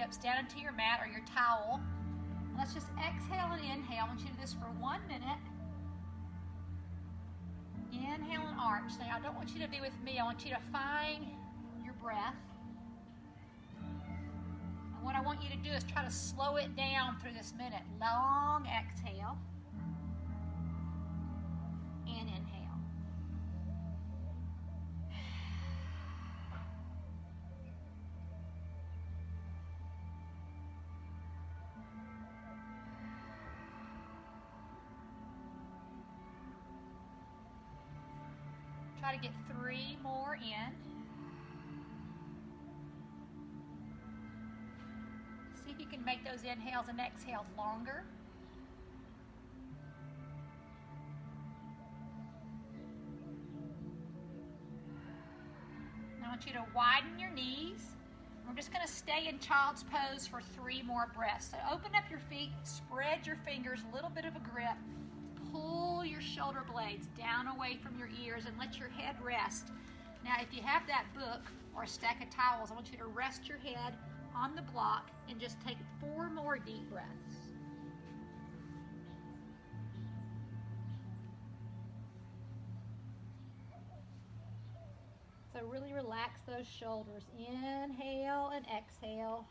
hips down into your mat or your towel. Let's just exhale and inhale. I want you to do this for 1 minute. Inhale and arch. Now, I don't want you to be with me. I want you to find your breath. And what I want you to do is try to slow it down through this minute. Long exhale and inhale. Try to get 3 more in. See if you can make those inhales and exhales longer. Now I want you to widen your knees. We're just going to stay in child's pose for 3 more breaths. So open up your feet, spread your fingers, a little bit of a grip. Pull your shoulder blades down away from your ears and let your head rest. Now, if you have that book or a stack of towels, I want you to rest your head on the block and just take 4 more deep breaths. So really relax those shoulders. Inhale and exhale.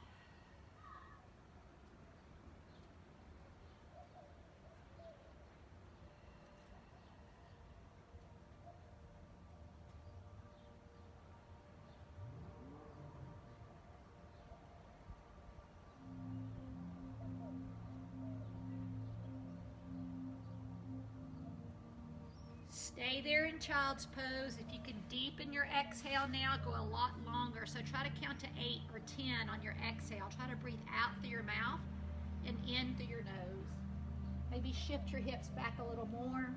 Stay there in child's pose. If you can deepen your exhale now, go a lot longer. So try to count to 8 or 10 on your exhale. Try to breathe out through your mouth and in through your nose. Maybe shift your hips back a little more.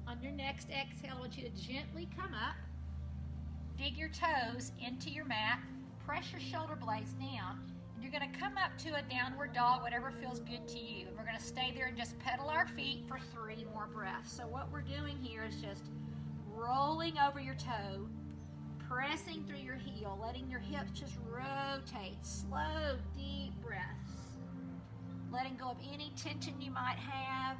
On your next exhale, I want you to gently come up, dig your toes into your mat, press your shoulder blades down, and you're going to come up to a downward dog, whatever feels good to you. And we're going to stay there and just pedal our feet for 3 more breaths. So what we're doing here is just rolling over your toe, pressing through your heel, letting your hips just rotate. Slow, deep breaths. Letting go of any tension you might have.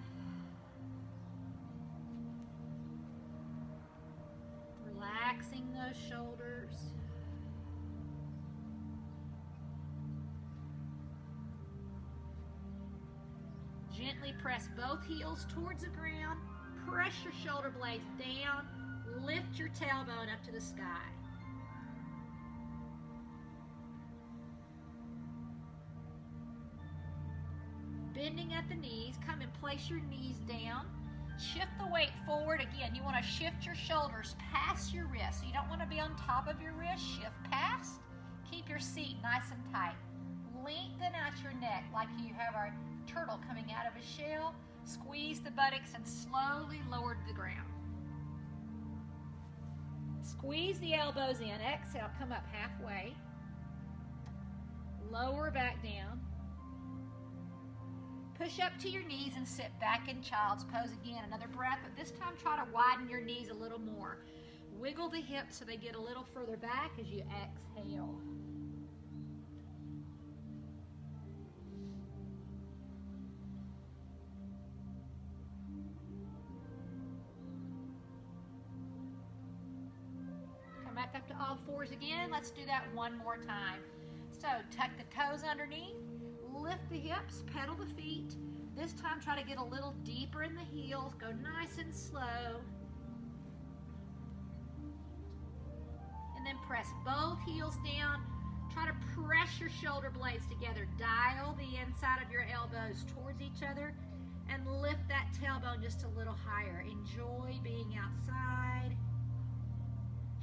Relaxing those shoulders. Gently press both heels towards the ground. Press your shoulder blades down. Lift your tailbone up to the sky. Bending at the knees, come and place your knees down. Shift the weight forward. Again, you want to shift your shoulders past your wrists. So you don't want to be on top of your wrist. Shift past. Keep your seat nice and tight. Lengthen out your neck like you have a turtle coming out of a shell. Squeeze the buttocks and slowly lower to the ground. Squeeze the elbows in. Exhale, come up halfway. Lower back down. Push up to your knees and sit back in child's pose again. Another breath, but this time try to widen your knees a little more. Wiggle the hips so they get a little further back as you exhale. Come back up to all fours again. Let's do that 1 more time. So tuck the toes underneath. Lift the hips, pedal the feet. This time try to get a little deeper in the heels. Go nice and slow. And then press both heels down. Try to press your shoulder blades together. Dial the inside of your elbows towards each other and lift that tailbone just a little higher. Enjoy being outside.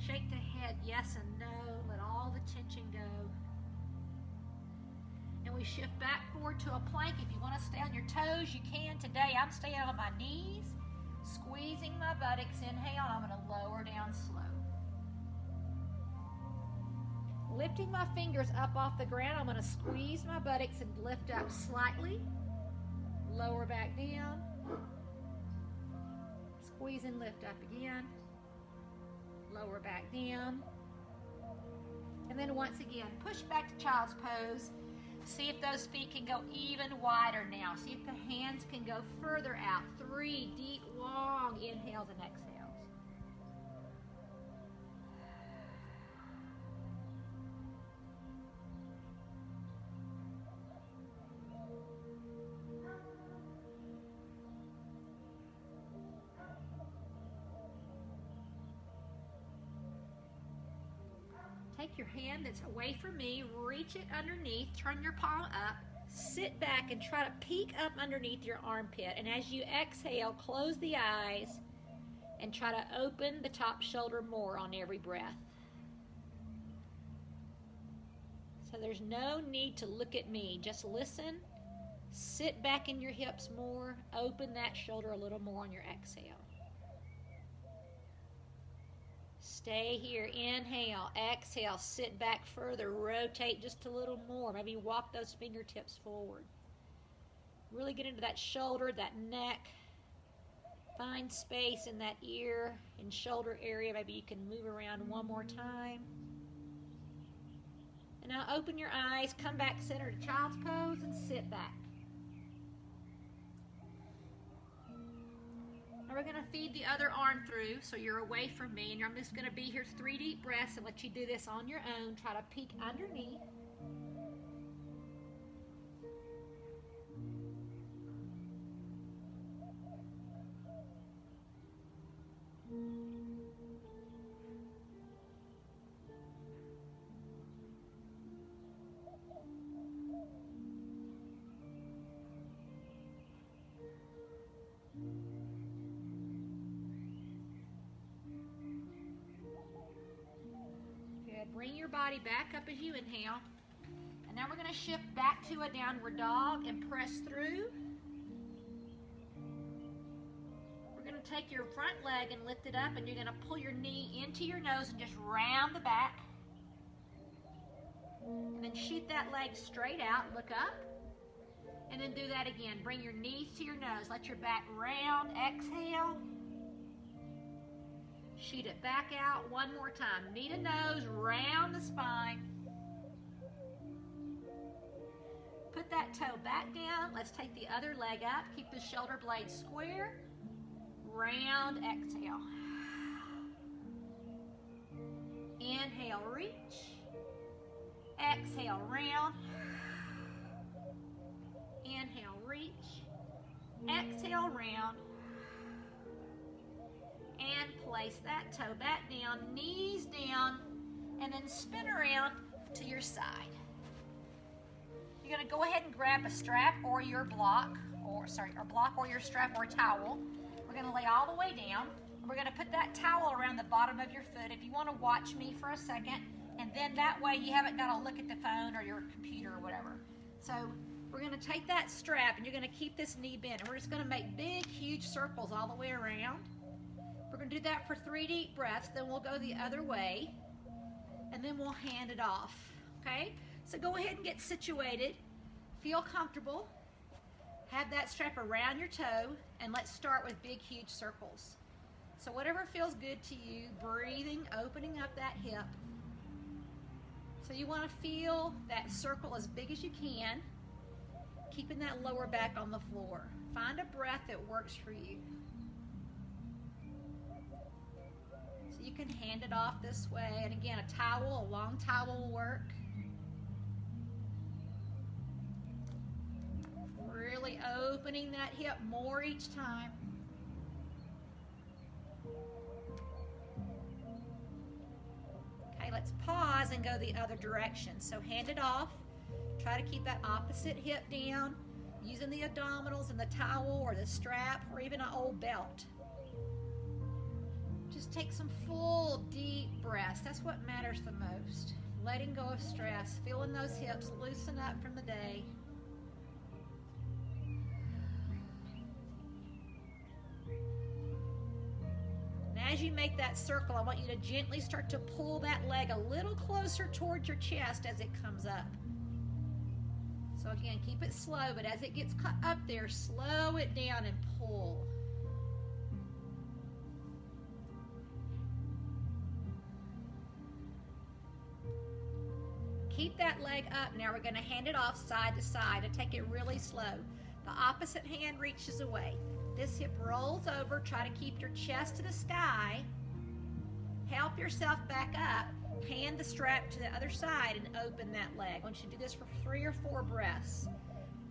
Shake the head yes and no. Let all the tension go. And we shift back forward to a plank. If you want to stay on your toes, you can. Today, I'm staying on my knees, squeezing my buttocks. Inhale, I'm going to lower down slow. lifting my fingers up off the ground. I'm going to squeeze my buttocks and lift up slightly. Lower back down. Squeeze and lift up again. Lower back down. And then once again, push back to child's pose. See if those feet can go even wider now. See if the hands can go further out. 3 deep, long inhales and exhales. Take your hand that's away from me, reach it underneath, turn your palm up, sit back and try to peek up underneath your armpit. And as you exhale, close the eyes and try to open the top shoulder more on every breath. So there's no need to look at me, just listen, sit back in your hips more, open that shoulder a little more on your exhale. Stay here, inhale, exhale, sit back further, rotate just a little more, maybe walk those fingertips forward. Really get into that shoulder, that neck, find space in that ear and shoulder area, maybe you can move around one more time. And now open your eyes, come back center to child's pose and sit back. Now we're going to feed the other arm through so you're away from me, and I'm just going to be here 3 deep breaths and let you do this on your own. Try to peek underneath. Bring your body back up as you inhale. And now we're going to shift back to a downward dog and press through. We're going to take your front leg and lift it up, and you're going to pull your knee into your nose and just round the back. And then shoot that leg straight out, look up. And then do that again. Bring your knees to your nose. Let your back round. Exhale. Shoot it back out one more time. Knee to nose, round the spine. Put that toe back down. Let's take the other leg up. Keep the shoulder blades square. Round, exhale. Inhale, reach. Exhale, round. Inhale, reach. Exhale, round. And place that toe back down, knees down, and then spin around to your side. You're going to go ahead and grab a strap or your block, or your strap or a towel. We're going to lay all the way down. We're going to put that towel around the bottom of your foot if you want to watch me for a second, and then that way you haven't got to look at the phone or your computer or whatever. So we're going to take that strap and you're going to keep this knee bent, and we're just going to make big, huge circles all the way around. We're going to do that for 3 deep breaths, then we'll go the other way, and then we'll hand it off, okay? So go ahead and get situated, feel comfortable, have that strap around your toe, and let's start with big, huge circles. So whatever feels good to you, breathing, opening up that hip. So you want to feel that circle as big as you can, keeping that lower back on the floor. Find a breath that works for you. You can hand it off this way, and again, a towel, a long towel will work. Really opening that hip more each time. Okay, let's pause and go the other direction. So hand it off. Try to keep that opposite hip down, using the abdominals and the towel or the strap or even an old belt. Just take some full, deep breaths. That's what matters the most. Letting go of stress, feeling those hips loosen up from the day. And as you make that circle, I want you to gently start to pull that leg a little closer towards your chest as it comes up. So again, keep it slow, but as it gets up there, slow it down and pull. Keep that leg up. Now we're going to hand it off side to side and take it really slow. The opposite hand reaches away. This hip rolls over. Try to keep your chest to the sky. Help yourself back up. Hand the strap to the other side and open that leg. I want you to do this for 3 or 4 breaths.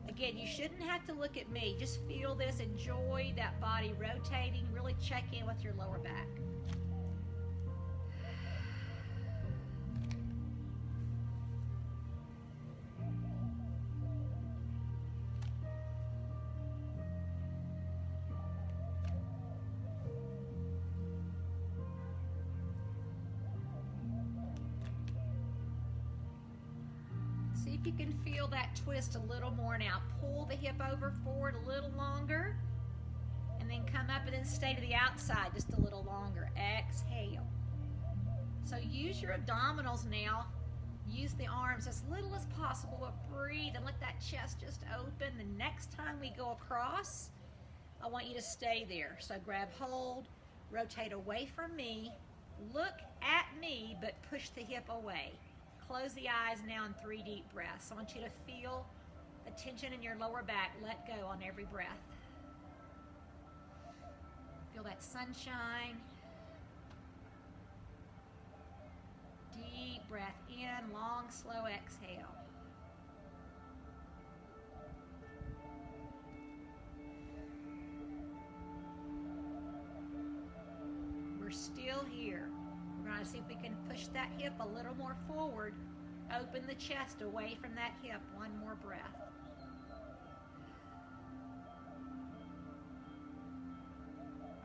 Again, you shouldn't have to look at me. Just feel this. Enjoy that body rotating. Really check in with your lower back. See if you can feel that twist a little more now. Pull the hip over forward a little longer, and then come up and then stay to the outside just a little longer. Exhale. So use your abdominals now. Use the arms as little as possible, but breathe and let that chest just open. The next time we go across, I want you to stay there. So grab hold, rotate away from me, look at me, but push the hip away. Close the eyes now in 3 deep breaths. I want you to feel the tension in your lower back. Let go on every breath. Feel that sunshine. Deep breath in, long, slow exhale. We're still here. We're going to see if we can push that hip a little more forward. Open the chest away from that hip. 1 more breath.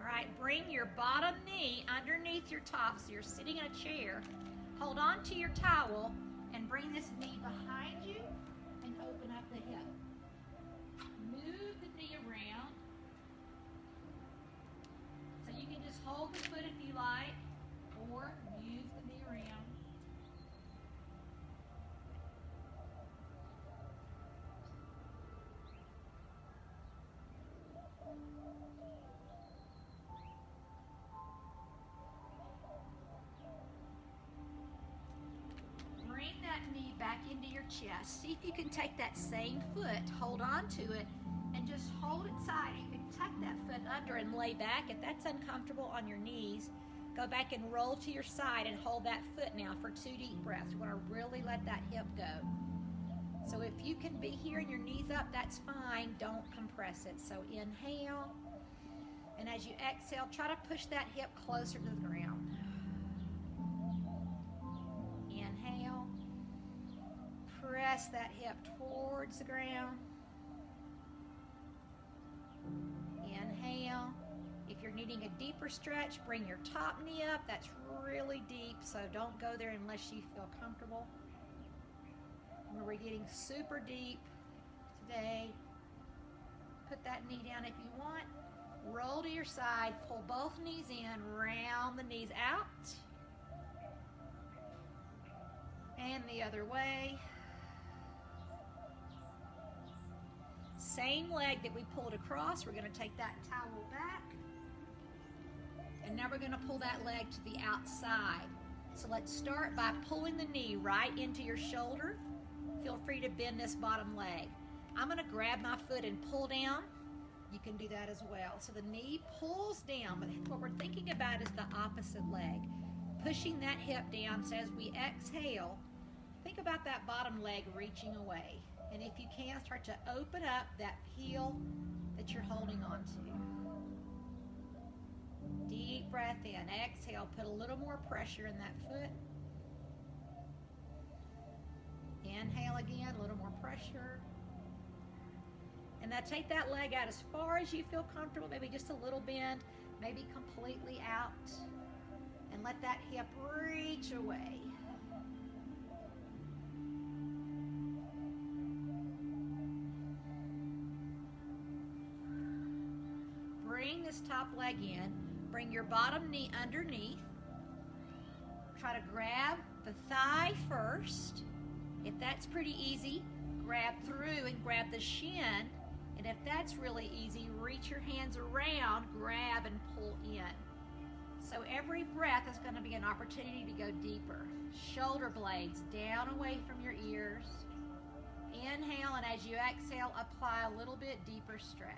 All right, bring your bottom knee underneath your top, so you're sitting in a chair. Hold on to your towel and bring this knee behind you and open up the hip. Move the knee around. So you can just hold the foot if you like, or move the knee around. Bring that knee back into your chest. See if you can take that same foot, hold on to it, and just hold it side. You can tuck that foot under and lay back. If that's uncomfortable on your knees, go back and roll to your side and hold that foot now for 2 deep breaths. You want to really let that hip go. So if you can be here and your knees up, that's fine. Don't compress it. So inhale. And as you exhale, try to push that hip closer to the ground. Inhale. Press that hip towards the ground. Inhale. If you're needing a deeper stretch, bring your top knee up. That's really deep, so don't go there unless you feel comfortable. We're getting super deep today. Put that knee down if you want. Roll to your side, pull both knees in, round the knees out. And the other way. Same leg that we pulled across, we're going to take that towel back. And now we're going to pull that leg to the outside. So let's start by pulling the knee right into your shoulder. Feel free to bend this bottom leg. I'm going to grab my foot and pull down. You can do that as well. So the knee pulls down, but what we're thinking about is the opposite leg. Pushing that hip down, so as we exhale, think about that bottom leg reaching away. And if you can, start to open up that heel that you're holding on to. Deep breath in. Exhale. Put a little more pressure in that foot. Inhale again. A little more pressure. And now take that leg out as far as you feel comfortable. Maybe just a little bend. Maybe completely out. And let that hip reach away. Bring this top leg in. Bring your bottom knee underneath. Try to grab the thigh first. If that's pretty easy, grab through and grab the shin. And if that's really easy, reach your hands around, grab and pull in. So every breath is going to be an opportunity to go deeper. Shoulder blades down away from your ears. Inhale, and as you exhale, apply a little bit deeper stretch.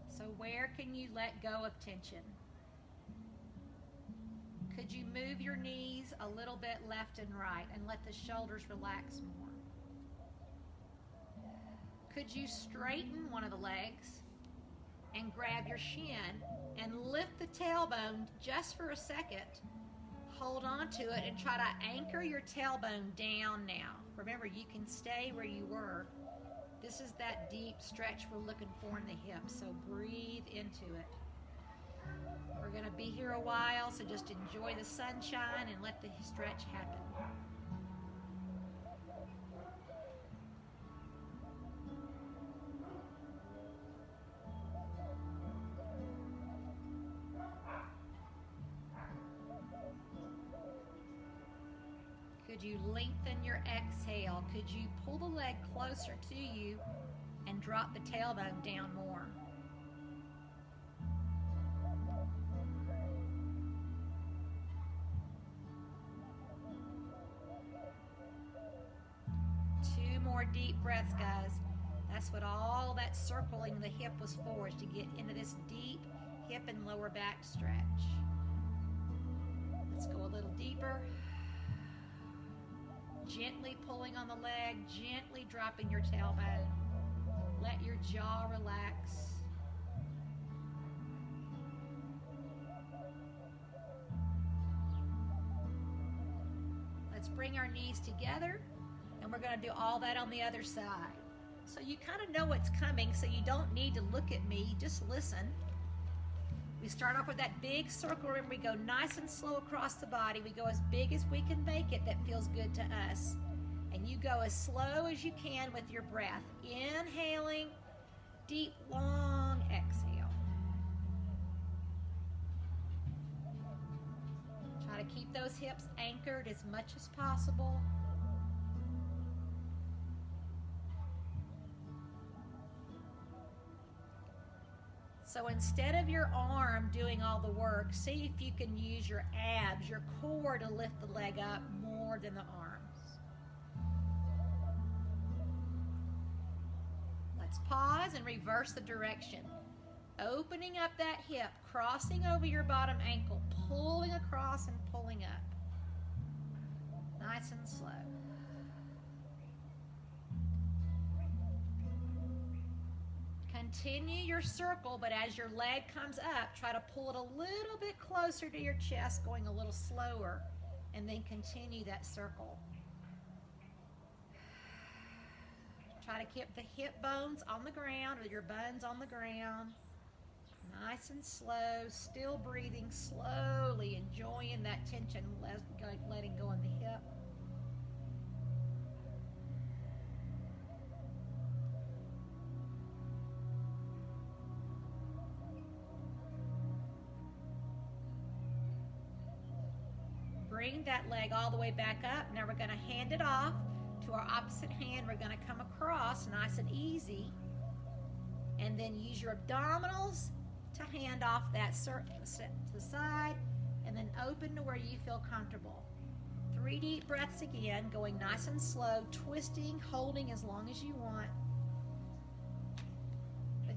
So where can you let go of tension? Could you move your knees a little bit left and right and let the shoulders relax more? Could you straighten one of the legs and grab your shin and lift the tailbone just for a second? Hold on to it and try to anchor your tailbone down now. Remember, you can stay where you were. This is that deep stretch we're looking for in the hips, so breathe into it. We're going to be here a while, so just enjoy the sunshine and let the stretch happen. Could you lengthen your exhale? Could you pull the leg closer to you and drop the tailbone down more? Two more deep breaths, guys. That's what all that circling the hip was for, is to get into this deep hip and lower back stretch. Let's go a little deeper. Gently pulling on the leg, gently dropping your tailbone. Let your jaw relax. Let's bring our knees together, and we're going to do all that on the other side. So you kind of know what's coming, so you don't need to look at me, just listen. We start off with that big circle, and we go nice and slow across the body. We go as big as we can make it that feels good to us. And you go as slow as you can with your breath. Inhaling, deep, long exhale. Try to keep those hips anchored as much as possible. So instead of your arm doing all the work, see if you can use your abs, your core, to lift the leg up more than the arms. Let's pause and reverse the direction. Opening up that hip, crossing over your bottom ankle, pulling across and pulling up. Nice and slow. Continue your circle, but as your leg comes up, try to pull it a little bit closer to your chest, going a little slower, and then continue that circle. Try to keep the hip bones on the ground, or your buns on the ground. Nice and slow, still breathing slowly, enjoying that tension, letting go in the hip. Bring that leg all the way back up. Now we're going to hand it off to our opposite hand. We're going to come across nice and easy. And then use your abdominals to hand off that to the side. And then open to where you feel comfortable. 3 deep breaths again, going nice and slow, twisting, holding as long as you want.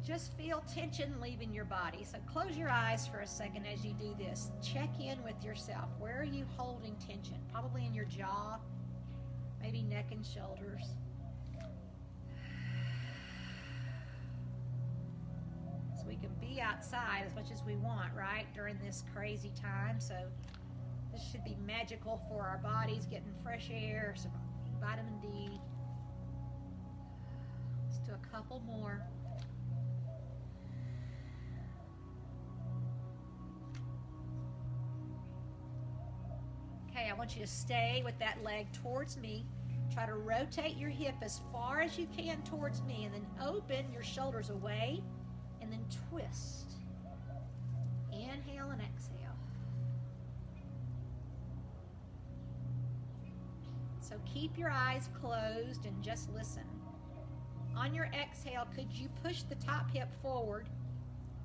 Just feel tension leaving your body. So close your eyes for a second as you do this. Check in with yourself. Where are you holding tension? Probably in your jaw, maybe neck and shoulders. So we can be outside as much as we want, right, during this crazy time. So this should be magical for our bodies, getting fresh air, some vitamin D. Let's do a couple more. Okay, I want you to stay with that leg towards me. Try to rotate your hip as far as you can towards me, and then open your shoulders away, and then twist. Inhale and exhale. So keep your eyes closed and just listen. On your exhale, could you push the top hip forward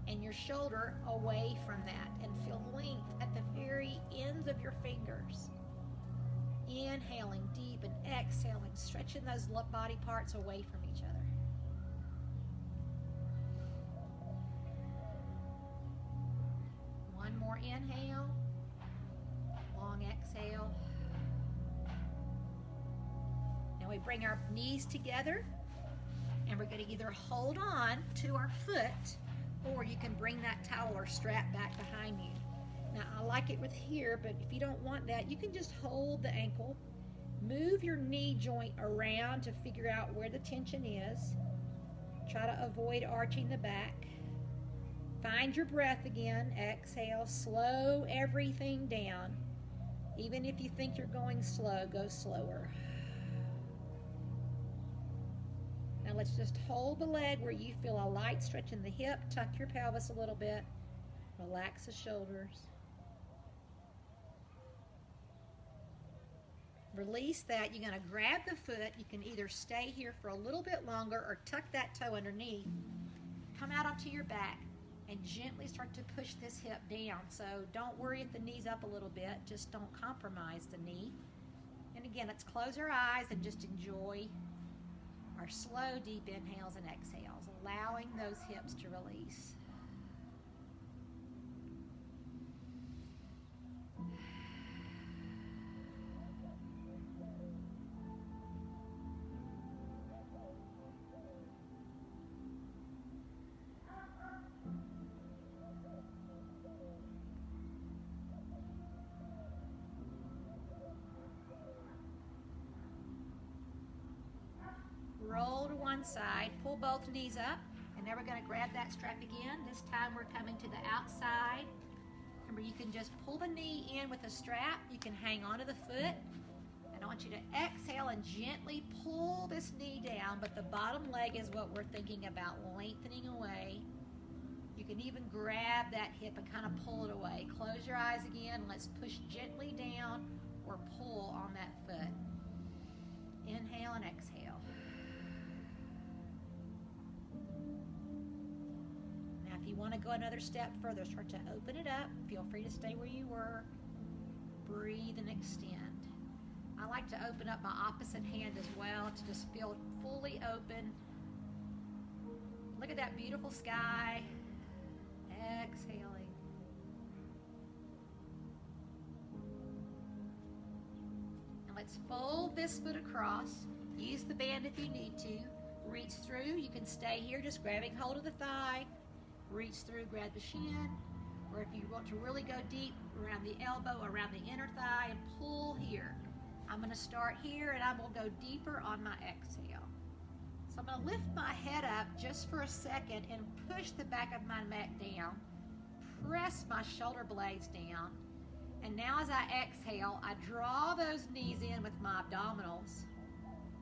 and your shoulder away from that, and feel length at the very ends of your fingers? Inhaling deep and exhaling, stretching those body parts away from each other. One more inhale, long exhale. Now we bring our knees together, and we're going to either hold on to our foot, or you can bring that towel or strap back behind you. Now, I like it with here, but if you don't want that, you can just hold the ankle, move your knee joint around to figure out where the tension is. Try to avoid arching the back. Find your breath again. Exhale, slow everything down. Even if you think you're going slow, go slower. Now let's just hold the leg where you feel a light stretch in the hip. Tuck your pelvis a little bit. Relax the shoulders. Release that. You're going to grab the foot. You can either stay here for a little bit longer or tuck that toe underneath. Come out onto your back and gently start to push this hip down. So don't worry if the knee's up a little bit. Just don't compromise the knee. And again, let's close our eyes and just enjoy our slow, deep inhales and exhales, allowing those hips to release. Roll to one side, pull both knees up, and now we're going to grab that strap again. This time we're coming to the outside. Remember, you can just pull the knee in with a strap. You can hang onto the foot. And I want you to exhale and gently pull this knee down, but the bottom leg is what we're thinking about, lengthening away. You can even grab that hip and kind of pull it away. Close your eyes again. Let's push gently down or pull on that foot. Inhale and exhale. If you want to go another step further, start to open it up. Feel free to stay where you were. Breathe and extend. I like to open up my opposite hand as well to just feel fully open. Look at that beautiful sky. Exhaling. And let's fold this foot across. Use the band if you need to. Reach through. You can stay here just grabbing hold of the thigh. Reach through, grab the shin, or if you want to really go deep, around the elbow, around the inner thigh, and pull here. I'm going to start here, and I'm going to go deeper on my exhale. So I'm going to lift my head up just for a second and push the back of my neck down. Press my shoulder blades down. And now as I exhale, I draw those knees in with my abdominals,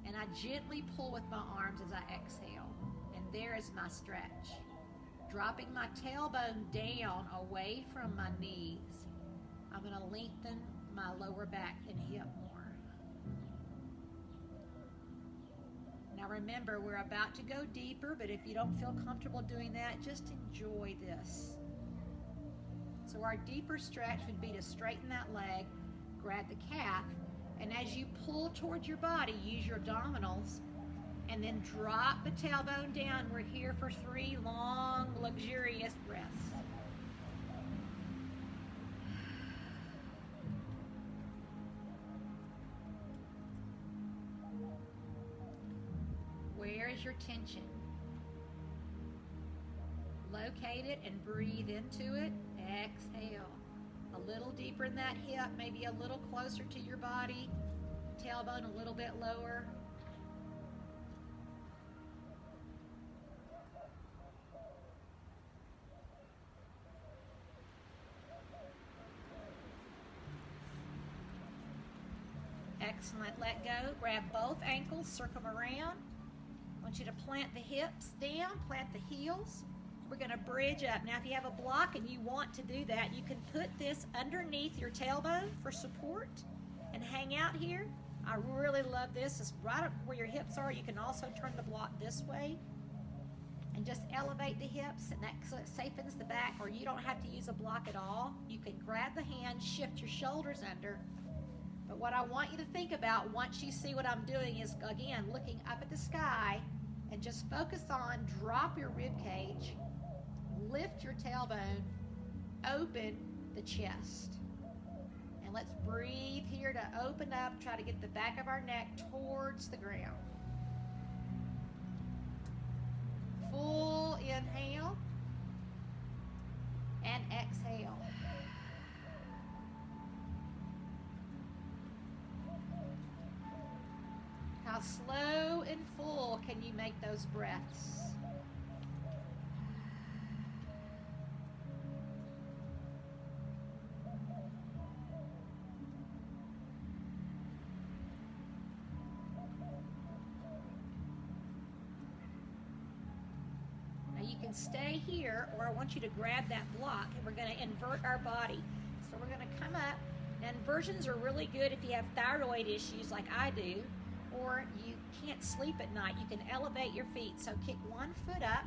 and I gently pull with my arms as I exhale. And there is my stretch. Dropping my tailbone down away from my knees, I'm going to lengthen my lower back and hip more. Now remember, we're about to go deeper, but if you don't feel comfortable doing that, just enjoy this. So our deeper stretch would be to straighten that leg, grab the calf, and as you pull towards your body, use your abdominals, and then drop the tailbone down. We're here for 3 long, luxurious breaths. Where is your tension? Locate it and breathe into it. Exhale. A little deeper in that hip, maybe a little closer to your body. Tailbone a little bit lower. Excellent. Let go. Grab both ankles, circle them around. I want you to plant the hips down, plant the heels. We're going to bridge up. Now, if you have a block and you want to do that, you can put this underneath your tailbone for support and hang out here. I really love this. It's right up where your hips are. You can also turn the block this way and just elevate the hips, and that safens the back, or you don't have to use a block at all. You can grab the hand, shift your shoulders under. But what I want you to think about once you see what I'm doing is, again, looking up at the sky and just focus on drop your rib cage, lift your tailbone, open the chest. And let's breathe here to open up, try to get the back of our neck towards the ground. Full inhale and exhale. How slow and full can you make those breaths? Now you can stay here, or I want you to grab that block, and we're going to invert our body. So we're going to come up. Now inversions are really good if you have thyroid issues like I do, or you can't sleep at night. You can elevate your feet. So kick one foot up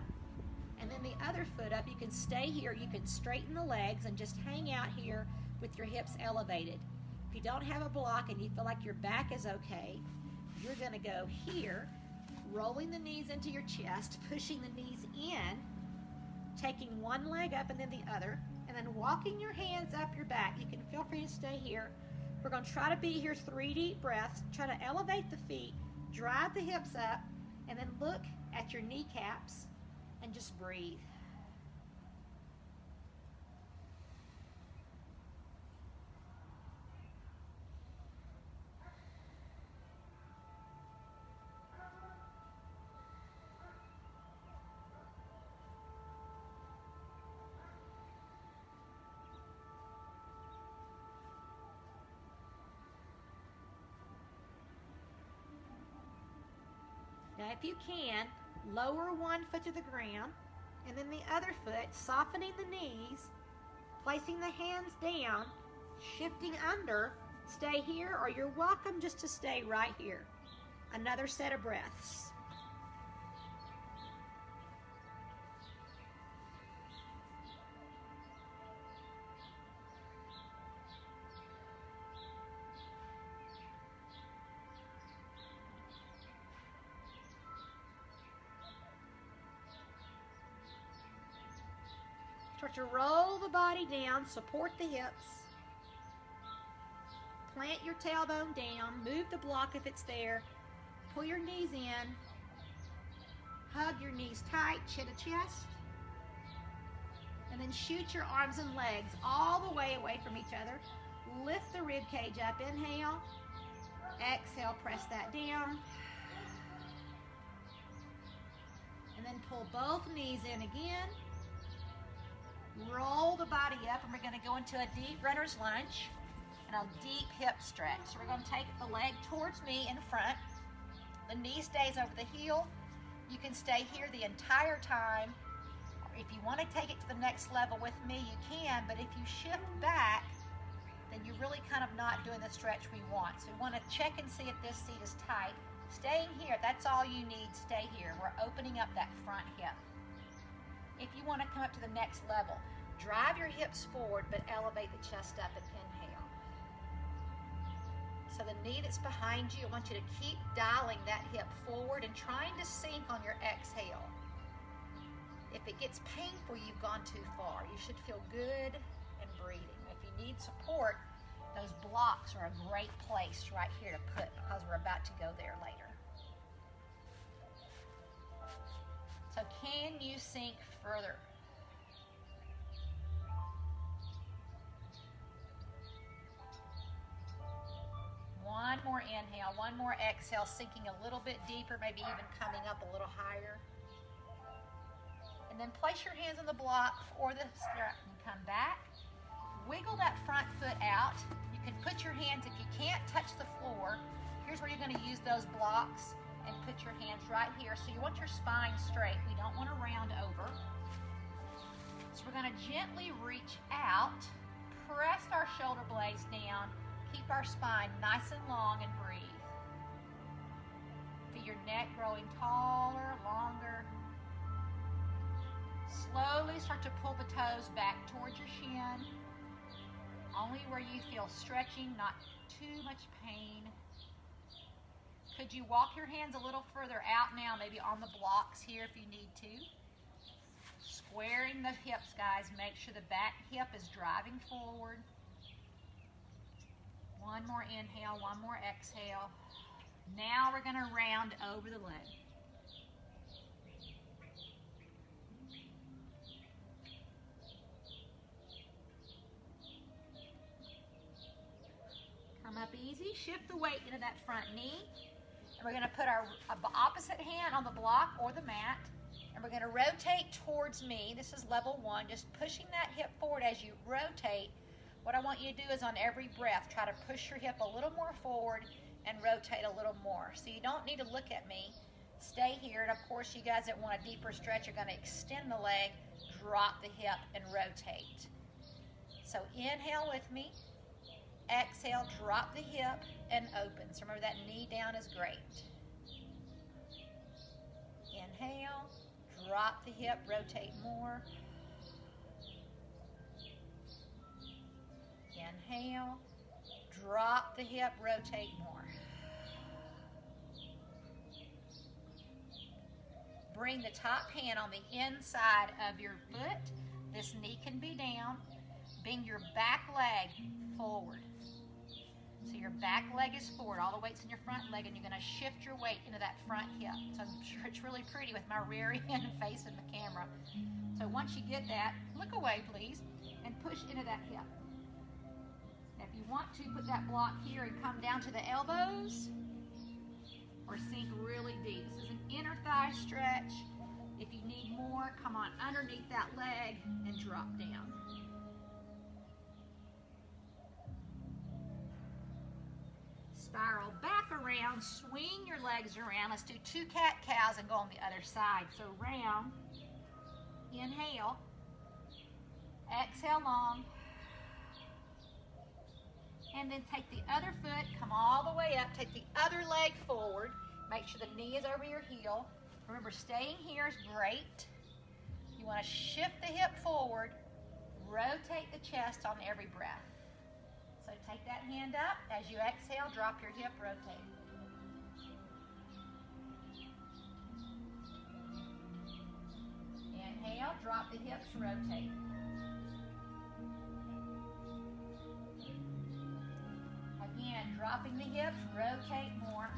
and then the other foot up. You can stay here. You can straighten the legs and just hang out here with your hips elevated. If you don't have a block and you feel like your back is okay, you're going to go here, rolling the knees into your chest, pushing the knees in, taking one leg up and then the other, and then walking your hands up your back. You can feel free to stay here. We're going to try to be here 3 deep breaths. Try to elevate the feet, drive the hips up, and then look at your kneecaps and just breathe. Now, if you can, lower one foot to the ground, and then the other foot, softening the knees, placing the hands down, shifting under, stay here, or you're welcome just to stay right here. Another set of breaths. Start to roll the body down, support the hips. Plant your tailbone down, move the block if it's there. Pull your knees in. Hug your knees tight, chin to chest. And then shoot your arms and legs all the way away from each other. Lift the rib cage up, inhale. Exhale, press that down. And then pull both knees in again. Roll the body up, and we're going to go into a deep runner's lunge and a deep hip stretch. So we're going to take the leg towards me in front. The knee stays over the heel. You can stay here the entire time. If you want to take it to the next level with me, you can, but if you shift back, then you're really kind of not doing the stretch we want. So we want to check and see if this seat is tight. Staying here, that's all you need. Stay here. We're opening up that front hip. If you want to come up to the next level, drive your hips forward, but elevate the chest up and inhale. So the knee that's behind you, I want you to keep dialing that hip forward and trying to sink on your exhale. If it gets painful, you've gone too far. You should feel good and breathing. If you need support, those blocks are a great place right here to put, because we're about to go there later. So can you sink further? One more inhale, one more exhale, sinking a little bit deeper, maybe even coming up a little higher. And then place your hands on the block or the strap and come back. Wiggle that front foot out. You can put your hands, if you can't touch the floor, Here's where you're going to use those blocks and put your hands right here. So you want your spine straight. We don't want to round over. So we're going to gently reach out, press our shoulder blades down, keep our spine nice and long, and breathe. Feel your neck growing taller, longer. Slowly start to pull the toes back towards your shin, only where you feel stretching, not too much pain. Could you walk your hands a little further out now, maybe on the blocks here if you need to? Squaring the hips, guys. Make sure the back hip is driving forward. One more inhale, one more exhale. Now we're going to round over the leg. Come up easy. Shift the weight into that front knee. And we're going to put our opposite hand on the block or the mat. And we're going to rotate towards me. This is level 1. Just pushing that hip forward as you rotate. What I want you to do is on every breath, try to push your hip a little more forward and rotate a little more. So you don't need to look at me. Stay here. And of course, you guys that want a deeper stretch are going to extend the leg, drop the hip, and rotate. So inhale with me. Exhale, drop the hip, and open. So remember that knee down is great. Inhale, drop the hip, rotate more. Inhale, drop the hip, rotate more. Bring the top hand on the inside of your foot. This knee can be down. Bring your back leg forward. So your back leg is forward, all the weight's in your front leg, and you're going to shift your weight into that front hip. So I'm sure it's really pretty with my rear end facing the camera. So once you get that, look away please, and push into that hip. Now if you want to, put that block here and come down to the elbows, or sink really deep. This is an inner thigh stretch. If you need more, come on underneath that leg and drop down. Spiral back around, swing your legs around. Let's do 2 cat-cows and go on the other side. So round, inhale, exhale long, and then take the other foot, come all the way up, take the other leg forward, make sure the knee is over your heel. Remember, staying here is great. You want to shift the hip forward, rotate the chest on every breath. So take that hand up. As you exhale, drop your hip, rotate. Inhale, drop the hips, rotate. Again, dropping the hips, rotate more.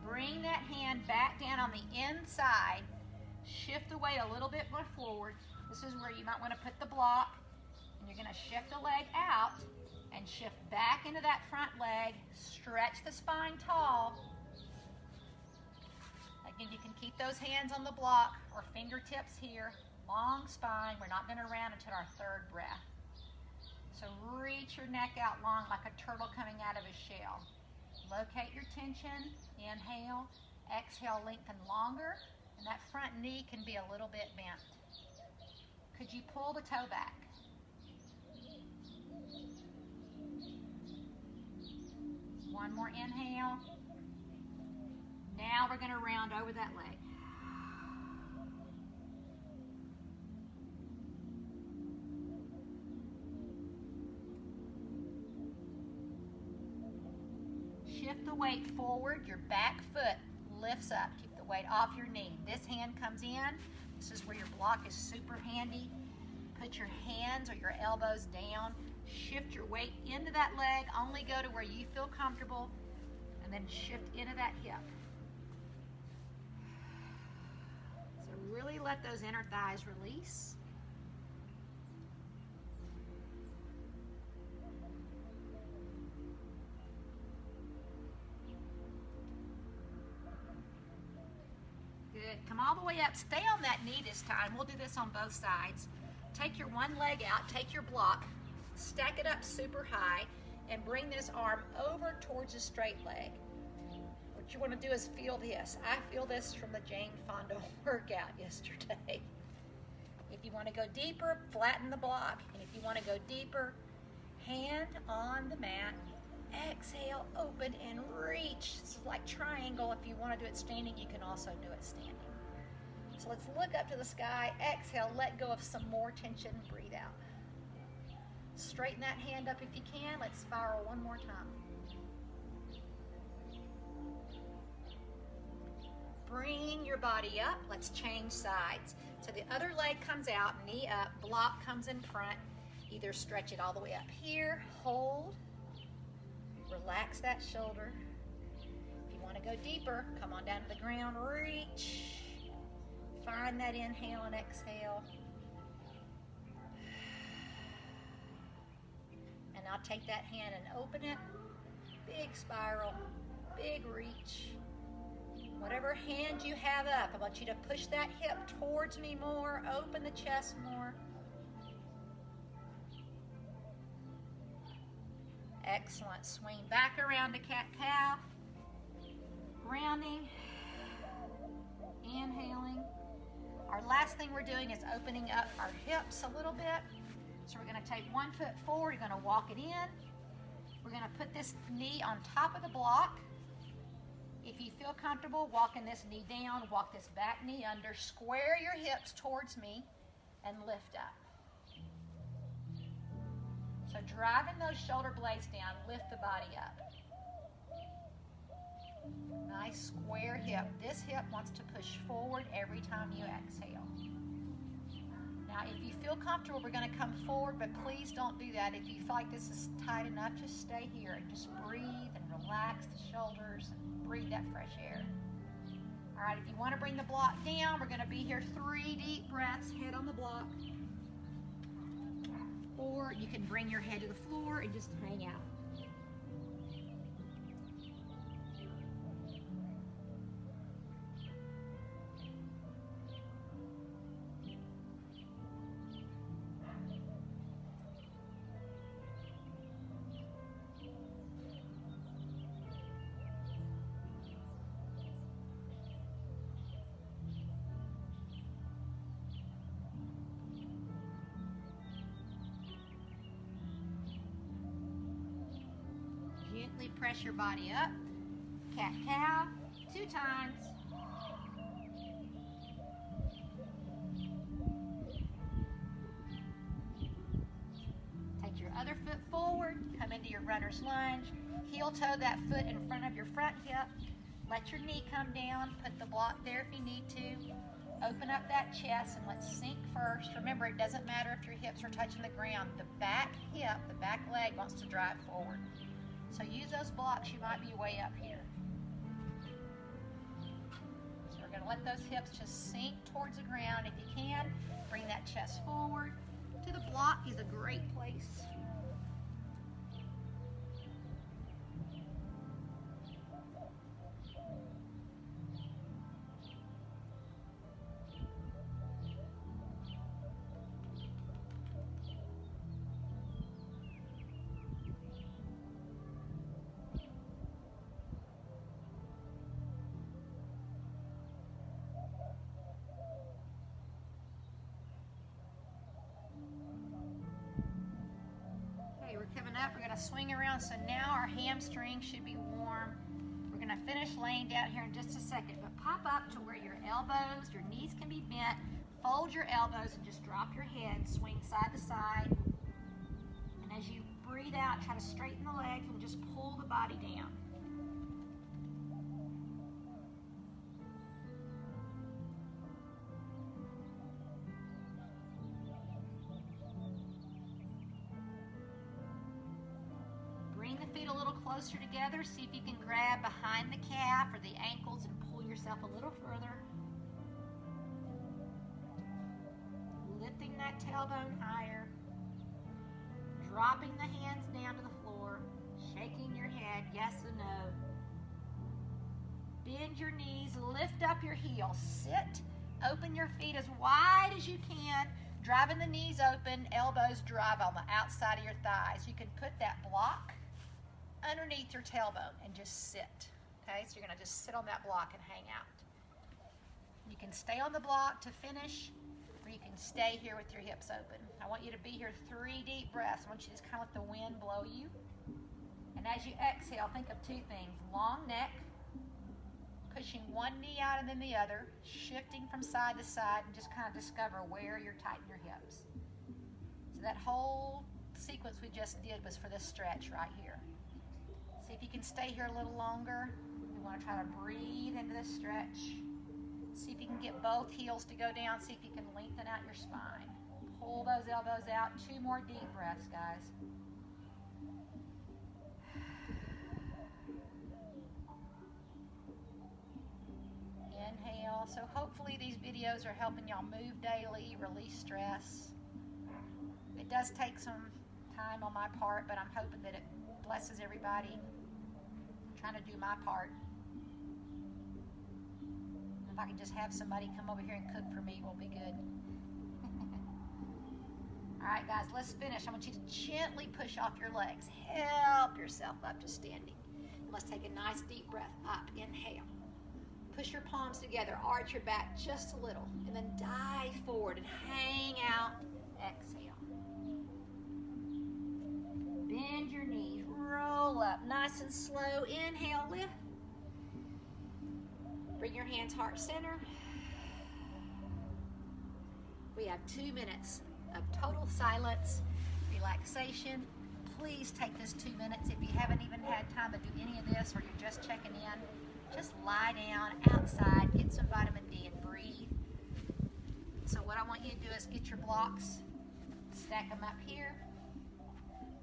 Bring that hand back down on the inside. Shift the weight a little bit more forward. This is where you might want to put the block. And you're going to shift the leg out and shift back into that front leg. Stretch the spine tall. Again, you can keep those hands on the block or fingertips here. Long spine. We're not going to round until our 3rd breath. So reach your neck out long like a turtle coming out of a shell. Locate your tension. Inhale. Exhale, lengthen longer. And that front knee can be a little bit bent. Could you pull the toe back? One more inhale. Now we're going to round over that leg. Shift the weight forward. Your back foot lifts up. Keep the weight off your knee. This hand comes in. This is where your block is super handy. Put your hands or your elbows down. Shift your weight into that leg. Only go to where you feel comfortable. And then shift into that hip. So really let those inner thighs release. Good. Come all the way up. Stay on that knee this time. We'll do this on both sides. Take your one leg out, take your block, stack it up super high, and bring this arm over towards the straight leg. What you want to do is feel this. I feel this from the Jane Fonda workout yesterday. If you want to go deeper, flatten the block. And if you want to go deeper, hand on the mat. Exhale, open, and reach. This is like triangle. If you want to do it standing, you can also do it standing. So let's look up to the sky. Exhale, let go of some more tension. Breathe out. Straighten that hand up if you can. Let's spiral one more time. Bring your body up. Let's change sides. So the other leg comes out, knee up, block comes in front. Either stretch it all the way up here, hold, relax that shoulder. If you want to go deeper, come on down to the ground, reach. Find that inhale and exhale. And now take that hand and open it. Big spiral, big reach. Whatever hand you have up, I want you to push that hip towards me more, open the chest more. Excellent. Swing back around to cat-cow. Grounding. Inhaling. Our last thing we're doing is opening up our hips a little bit. So we're going to take 1 foot forward. You're going to walk it in. We're going to put this knee on top of the block. If you feel comfortable walking this knee down, walk this back knee under. Square your hips towards me and lift up. So driving those shoulder blades down, lift the body up. Nice square hip. This hip wants to push forward every time you exhale. Now, if you feel comfortable, we're going to come forward, but please don't do that. If you feel like this is tight enough, just stay here and just breathe and relax the shoulders and breathe that fresh air. All right, if you want to bring the block down, we're going to be here 3 deep breaths, head on the block. Or you can bring your head to the floor and just hang out. Gently press your body up. Cat-cow, 2 times. Take your other foot forward, come into your runner's lunge. Heel toe that foot in front of your front hip. Let your knee come down. Put the block there if you need to. Open up that chest and let's sink first. Remember, it doesn't matter if your hips are touching the ground. The back hip, the back leg wants to drive forward. So use those blocks. You might be way up here. So we're going to let those hips just sink towards the ground. If you can, bring that chest forward. To the block is a great place. Up, we're going to swing around, so now our hamstring should be warm. We're going to finish laying down here in just a second, but pop up to where your elbows, your knees can be bent. Fold your elbows and just drop your head, swing side to side. And as you breathe out, try to straighten the legs and just pull the body down. Closer together. See if you can grab behind the calf or the ankles and pull yourself a little further. Lifting that tailbone higher. Dropping the hands down to the floor. Shaking your head, yes or no. Bend Bend your knees, lift up your heels, sit, open your feet as wide as you can, driving the knees open, elbows drive on the outside of your thighs. You can put that block underneath your tailbone and just sit. Okay, so you're gonna just sit on that block and hang out. You can stay on the block to finish, or you can stay here with your hips open. I want you to be here 3 deep breaths. I want you to just kind of let the wind blow you. And as you exhale, think of 2 things. Long neck, pushing one knee out and then the other, shifting from side to side, and just kind of discover where you're tightening your hips. So that whole sequence we just did was for this stretch right here. See if you can stay here a little longer. You want to try to breathe into this stretch. See if you can get both heels to go down. See if you can lengthen out your spine. Pull those elbows out. 2 more deep breaths, guys. Inhale. So hopefully these videos are helping y'all move daily, release stress. It does take some time on my part, but I'm hoping that it blesses everybody. I'm trying to do my part. If I can just have somebody come over here and cook for me, we'll be good. All right, guys, let's finish. I want you to gently push off your legs. Help yourself up to standing. Let's take a nice deep breath up. Inhale. Push your palms together. Arch your back just a little. And then dive forward and hang out. Exhale. Bend your knees. Roll up. Nice and slow. Inhale, lift. Bring your hands heart center. We have 2 minutes of total silence, relaxation. Please take this 2 minutes. If you haven't even had time to do any of this, or you're just checking in, just lie down outside, get some vitamin D and breathe. So what I want you to do is get your blocks, stack them up here,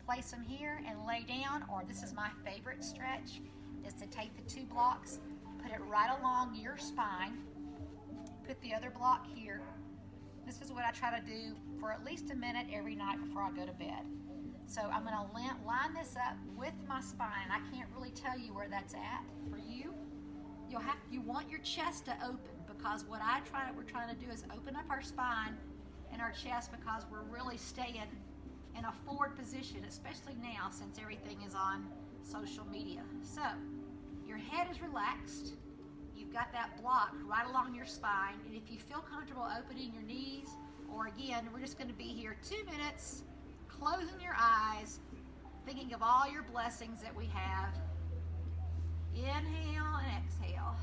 place them here and lay down, or this is my favorite stretch, is to take the 2 blocks, put it right along your spine, put the other block here. This is what I try to do for at least a minute every night before I go to bed. So I'm going to line this up with my spine. I can't really tell you where that's at for you. You want your chest to open, because what we're trying to do is open up our spine and our chest, because we're really staying in a forward position, especially now since everything is on social media. So your head is relaxed. You've got that block right along your spine. And if you feel comfortable opening your knees, or again, we're just going to be here 2 minutes, closing your eyes, thinking of all your blessings that we have. Inhale and exhale.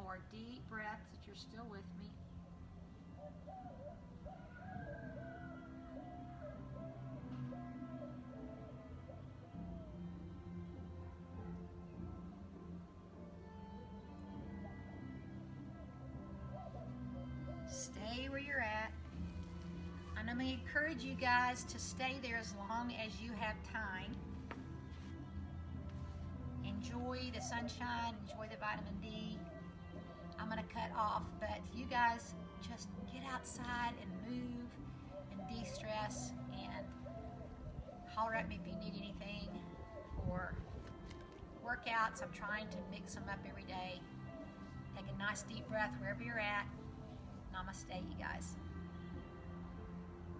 More deep breaths if you're still with me. Stay where you're at. And I'm going to encourage you guys to stay there as long as you have time. Enjoy the sunshine, enjoy the vitamin D. I'm going to cut off, but you guys just get outside and move and de-stress, and holler at me if you need anything for workouts. I'm trying to mix them up every day. Take a nice deep breath wherever you're at. Namaste, you guys.